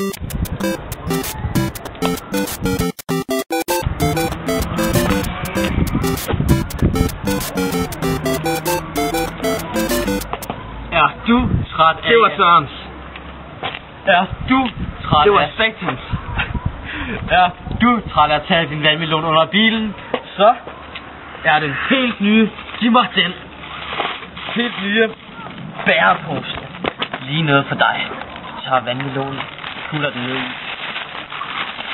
Er du træt af... Det var Sørens. Er du træt Det var af... Satans. Er du træt af at tage din vandmelon under bilen? Så er den helt nye, giv mig den helt nye bærepose lige noget for dig. Du tager vandmelonen, putter den ned i.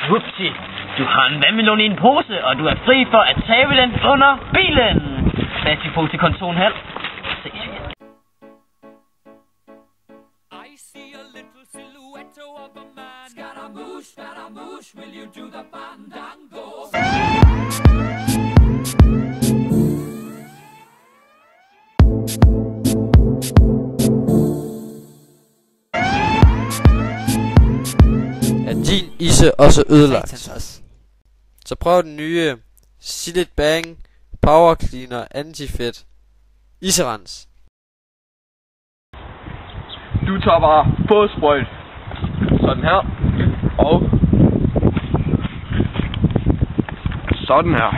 Whoopsie, du har en vandmelon i en pose, og du er fri for at tabe den under bilen. Plastikpose til kontoren halv. Ses vi. I see a little silhouette of a man. Scaramouche, will you do the fandango? Er din isse også ødelagt? Så prøv den nye Sillet Bang Power Cleaner Anti-Fed Iserens. Du tager bare fodstrøjt. Sådan her. Og sådan her.